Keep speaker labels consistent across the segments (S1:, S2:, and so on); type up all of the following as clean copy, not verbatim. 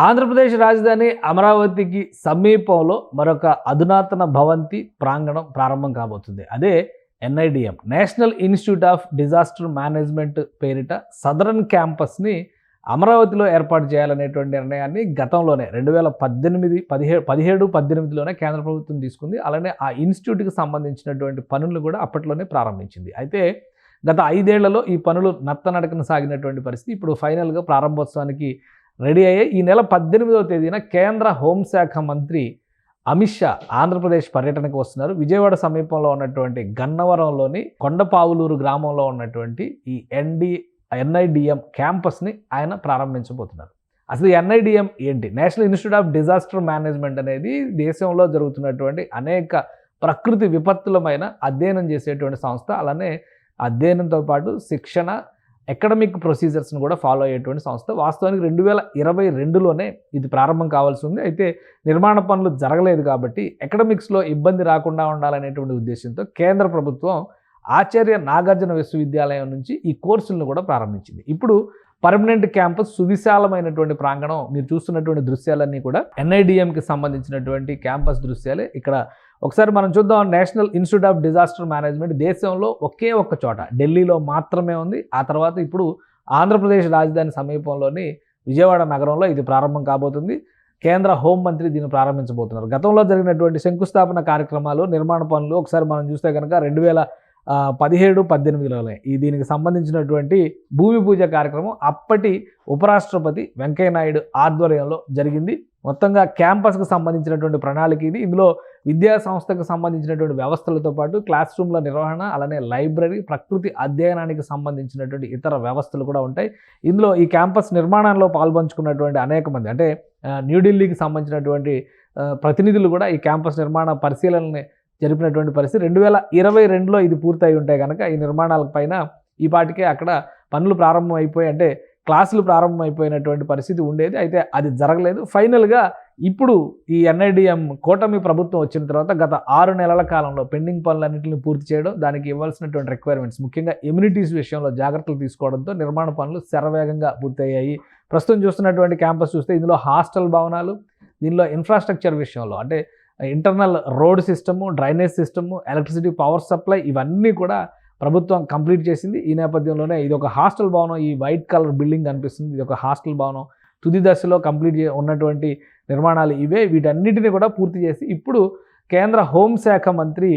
S1: ఆంధ్రప్రదేశ్ రాజధాని అమరావతికి సమీపంలో మరొక అధునాతన భవంతి ప్రాంగణం ప్రారంభం కాబోతుంది. అదే NIDM national institute of disaster management పేరిట సదరన్ క్యాంపస్ని అమరావతిలో ఏర్పాటు చేయాలనేటువంటి నిర్ణయాన్ని గతంలోనే 2017-18లోనే కేంద్ర ప్రభుత్వం తీసుకుంది. అలానే ఆ ఇన్స్టిట్యూట్కి సంబంధించినటువంటి పనులు కూడా అప్పట్లోనే ప్రారంభించింది. అయితే గత 5 ఏళ్లలో ఈ పనులు నత్తనడకన సాగినటువంటి పరిస్థితి ఇప్పుడు ఫైనల్గా ప్రారంభోత్సవానికి రెడీ అయ్యాయి. ఈ నెల 18వ తేదీన కేంద్ర హోంశాఖ మంత్రి అమిత్ షా ఆంధ్రప్రదేశ్ పర్యటనకు వస్తున్నారు. విజయవాడ సమీపంలో ఉన్నటువంటి గన్నవరంలోని కొండపావులూరు గ్రామంలో ఉన్నటువంటి ఈ ఎన్ఐడిఎం క్యాంపస్ని ఆయన ప్రారంభించబోతున్నారు. అసలు ఎన్ఐడిఎం ఏంటి? National institute of disaster management అనేది దేశంలో జరుగుతున్నటువంటి అనేక ప్రకృతి విపత్తులమైన అధ్యయనం చేసేటువంటి సంస్థ. అలానే అధ్యయనంతో పాటు శిక్షణ, అకాడమిక్ ప్రొసీజర్స్ని కూడా ఫాలో అయ్యేటువంటి సంస్థ. వాస్తవానికి 2022లోనే ఇది ప్రారంభం కావాల్సి ఉంది. అయితే నిర్మాణ పనులు జరగలేదు కాబట్టి అకాడమిక్స్లో ఇబ్బంది రాకుండా ఉండాలనేటువంటి ఉద్దేశంతో కేంద్ర ప్రభుత్వం ఆచార్య నాగార్జున విశ్వవిద్యాలయం నుంచి ఈ కోర్సులను కూడా ప్రారంభించింది. ఇప్పుడు పర్మనెంట్ క్యాంపస్, సువిశాలమైనటువంటి ప్రాంగణం, మీరు చూస్తున్నటువంటి దృశ్యాలన్నీ కూడా ఎన్ఐడిఎంకి సంబంధించినటువంటి క్యాంపస్ దృశ్యాలే. ఇక్కడ ఒకసారి మనం చూద్దాం. National institute of disaster management దేశంలో ఒకే ఒక్క చోట ఢిల్లీలో మాత్రమే ఉంది. ఆ తర్వాత ఇప్పుడు ఆంధ్రప్రదేశ్ రాజధాని సమీపంలోని విజయవాడ నగరంలో ఇది ప్రారంభం కాబోతుంది. కేంద్ర హోంమంత్రి దీన్ని ప్రారంభించబోతున్నారు. గతంలో జరిగినటువంటి శంకుస్థాపన కార్యక్రమాలు, నిర్మాణ పనులు ఒకసారి మనం చూస్తే కనుక 2017-18లోనే దీనికి సంబంధించినటువంటి భూమి పూజ కార్యక్రమం అప్పటి ఉపరాష్ట్రపతి వెంకయ్యనాయుడు ఆధ్వర్యంలో జరిగింది. మొత్తంగా క్యాంపస్కు సంబంధించినటువంటి ప్రణాళిక ఇది. ఇందులో విద్యా సంస్థకు సంబంధించినటువంటి వ్యవస్థలతో పాటు క్లాస్ రూమ్ల నిర్వహణ, అలానే లైబ్రరీ, ప్రకృతి అధ్యయనానికి సంబంధించినటువంటి ఇతర వ్యవస్థలు కూడా ఉంటాయి. ఇందులో ఈ క్యాంపస్ నిర్మాణంలో పాల్పంచుకున్నటువంటి అనేక మంది, అంటే న్యూఢిల్లీకి సంబంధించినటువంటి ప్రతినిధులు కూడా ఈ క్యాంపస్ నిర్మాణ పరిశీలనని జరిపినటువంటి పరిస్థితి. 2022లో ఇది పూర్తయి ఉంటే కనుక ఈ నిర్మాణాల పైన ఈ పాటికే అక్కడ పనులు ప్రారంభమైపోయి, అంటే క్లాసులు ప్రారంభమైపోయినటువంటి పరిస్థితి ఉండేది. అయితే అది జరగలేదు. ఫైనల్గా ఇప్పుడు ఈ ఎన్ఐడిఎం కూటమి ప్రభుత్వం వచ్చిన తర్వాత గత 6 నెలల కాలంలో పెండింగ్ పనులన్నింటినీ పూర్తి చేయడం, దానికి ఇవ్వాల్సినటువంటి రిక్వైర్మెంట్స్, ముఖ్యంగా ఎమ్యూనిటీస్ విషయంలో జాగ్రత్తలు తీసుకోవడంతో నిర్మాణ పనులు శరవేగంగా పూర్తయ్యాయి. ప్రస్తుతం చూస్తున్నటువంటి క్యాంపస్ చూస్తే ఇందులో హాస్టల్ భవనాలు, దీనిలో ఇన్ఫ్రాస్ట్రక్చర్ విషయంలో అంటే internal road system, drainage system, electricity, power supply ఇవన్నీ కూడా ప్రభుత్వం కంప్లీట్ చేసింది. ఈ నేపథ్యంలోనే ఇది ఒక హాస్టల్ భవనం, ఈ వైట్ కలర్ బిల్డింగ్ కనిపిస్తుంది, ఇది ఒక హాస్టల్ భవనం. తుది దశలో కంప్లీట్ ఉన్నటువంటి నిర్మాణాలు ఇవే. వీటన్నిటిని కూడా పూర్తి చేసి ఇప్పుడు కేంద్ర హోంశాఖ మంత్రి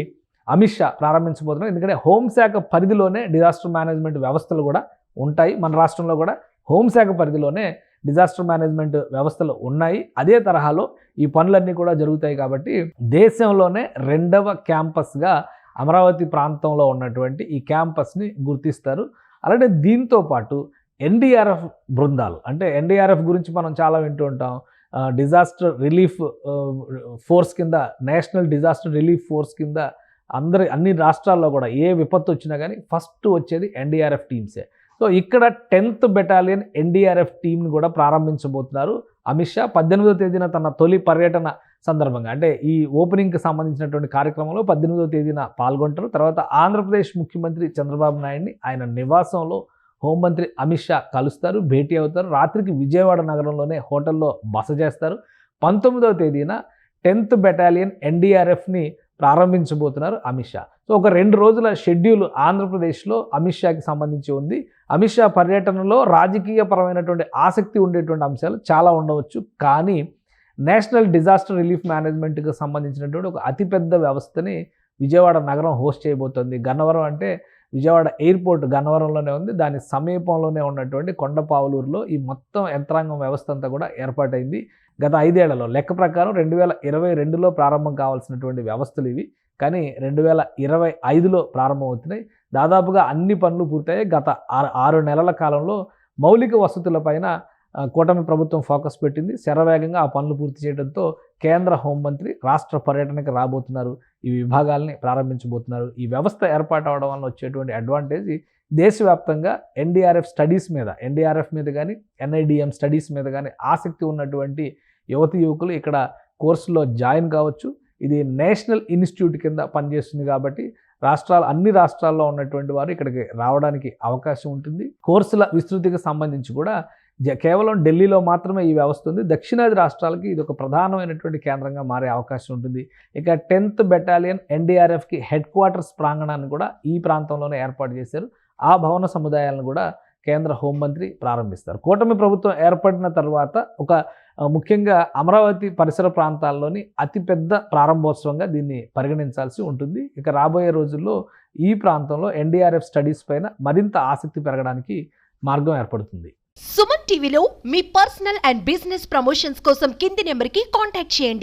S1: అమిత్ షా ప్రారంభించబోతున్నారు. ఎందుకంటే హోంశాఖ పరిధిలోనే డిజాస్టర్ మేనేజ్మెంట్ వ్యవస్థలు కూడా ఉంటాయి. మన రాష్ట్రంలో కూడా హోంశాఖ పరిధిలోనే డిజాస్టర్ మేనేజ్మెంట్ వ్యవస్థలు ఉన్నాయి. అదే తరహాలో ఈ పనులన్నీ కూడా జరుగుతాయి. కాబట్టి దేశంలోనే 2వ క్యాంపస్గా అమరావతి ప్రాంతంలో ఉన్నటువంటి ఈ క్యాంపస్ని గుర్తిస్తారు. అలాగే దీంతో పాటు ఎన్డీఆర్ఎఫ్ బృందాలు, అంటే ఎన్డీఆర్ఎఫ్ గురించి మనం చాలా వింటూ ఉంటాం. డిజాస్టర్ రిలీఫ్ ఫోర్స్ కింద, నేషనల్ డిజాస్టర్ రిలీఫ్ ఫోర్స్ కింద అన్ని రాష్ట్రాల్లో కూడా ఏ విపత్తు వచ్చినా కానీ ఫస్ట్ వచ్చేది ఎన్డీఆర్ఎఫ్ టీమ్సే. సో ఇక్కడ 10th బెటాలియన్ ఎన్డీఆర్ఎఫ్ టీంని కూడా ప్రారంభించబోతున్నారు అమిత్ షా. 18వ తేదీన తన తొలి పర్యటన సందర్భంగా, అంటే ఈ ఓపెనింగ్కి సంబంధించినటువంటి కార్యక్రమంలో 18వ తేదీన పాల్గొంటారు. తర్వాత ఆంధ్రప్రదేశ్ ముఖ్యమంత్రి చంద్రబాబు నాయుడిని ఆయన నివాసంలో హోంమంత్రి అమిత్ షా కలుస్తారు, భేటీ అవుతారు. రాత్రికి విజయవాడ నగరంలోనే హోటల్లో బస చేస్తారు. 19వ తేదీన 10th బెటాలియన్ ఎన్డీఆర్ఎఫ్ని ప్రారంభించబోతున్నారు అమిత్ షా. సో ఒక 2 రోజుల షెడ్యూల్ ఆంధ్రప్రదేశ్లో అమిత్ షాకి సంబంధించి ఉంది. అమిత్ షా పర్యటనలో రాజకీయపరమైనటువంటి ఆసక్తి ఉండేటువంటి అంశాలు చాలా ఉండవచ్చు. కానీ నేషనల్ డిజాస్టర్ రిలీఫ్ మేనేజ్మెంట్కి సంబంధించినటువంటి ఒక అతిపెద్ద వ్యవస్థని విజయవాడ నగరం హోస్ట్ చేయబోతోంది. గన్నవరం అంటే విజయవాడ ఎయిర్పోర్ట్ గన్నవరంలోనే ఉంది. దాని సమీపంలోనే ఉన్నటువంటి కొండపావులూరులో ఈ మొత్తం యంత్రాంగం వ్యవస్థ అంతా కూడా ఏర్పాటైంది. గత 5 ఏళ్లలో లెక్క ప్రకారం 2022లో ప్రారంభం కావాల్సినటువంటి వ్యవస్థలు ఇవి, కానీ 2025లో ప్రారంభమవుతున్నాయి. దాదాపుగా అన్ని పనులు పూర్తయ్యాయి. గత 6 నెలల కాలంలో మౌలిక వసతులపైన కూటమి ప్రభుత్వం ఫోకస్ పెట్టింది. శరవేగంగా ఆ పనులు పూర్తి చేయడంతో కేంద్ర హోంమంత్రి రాష్ట్ర పర్యటనకు రాబోతున్నారు. ఈ విభాగాల్ని ప్రారంభించబోతున్నారు. ఈ వ్యవస్థ ఏర్పాటు అవడం వల్ల వచ్చేటువంటి అడ్వాంటేజ్ దేశవ్యాప్తంగా ఎన్డీఆర్ఎఫ్ స్టడీస్ మీద, ఎన్డీఆర్ఎఫ్ మీద కానీ ఎన్ఐడిఎం స్టడీస్ మీద కానీ ఆసక్తి ఉన్నటువంటి యువతి యువకులు ఇక్కడ కోర్సులో జాయిన్ కావచ్చు. ఇది నేషనల్ ఇన్స్టిట్యూట్ కింద పనిచేస్తుంది కాబట్టి అన్ని రాష్ట్రాల్లో ఉన్నటువంటి వారు ఇక్కడికి రావడానికి అవకాశం ఉంటుంది. కోర్సుల విస్తృతికి సంబంధించి కూడా కేవలం ఢిల్లీలో మాత్రమే ఈ వ్యవస్థ ఉంది. దక్షిణాది రాష్ట్రాలకి ఇది ఒక ప్రధానమైనటువంటి కేంద్రంగా మారే అవకాశం ఉంటుంది. ఇక 10th బెటాలియన్ NDRFకి హెడ్ క్వార్టర్స్ ప్రాంగణాన్ని కూడా ఈ ప్రాంతంలోనే ఏర్పాటు చేశారు. ఆ భవన సముదాయాలను కూడా కేంద్ర హోంమంత్రి ప్రారంభిస్తారు. కూటమి ప్రభుత్వం ఏర్పడిన తర్వాత ముఖ్యంగా అమరావతి పరిసర ప్రాంతాల్లోని అతిపెద్ద ప్రారంభోత్సవంగా దీన్ని పరిగణించాల్సి ఉంటుంది. ఇక రాబోయే రోజుల్లో ఈ ప్రాంతంలో NDRF స్టడీస్ పైన మరింత ఆసక్తి పెరగడానికి మార్గం ఏర్పడుతుంది.
S2: సుమన్ టీవీలో మీ పర్సనల్ అండ్ బిజినెస్ ప్రమోషన్స్ కోసం కింది నెంబర్కి కాంటాక్ట్ చేయండి.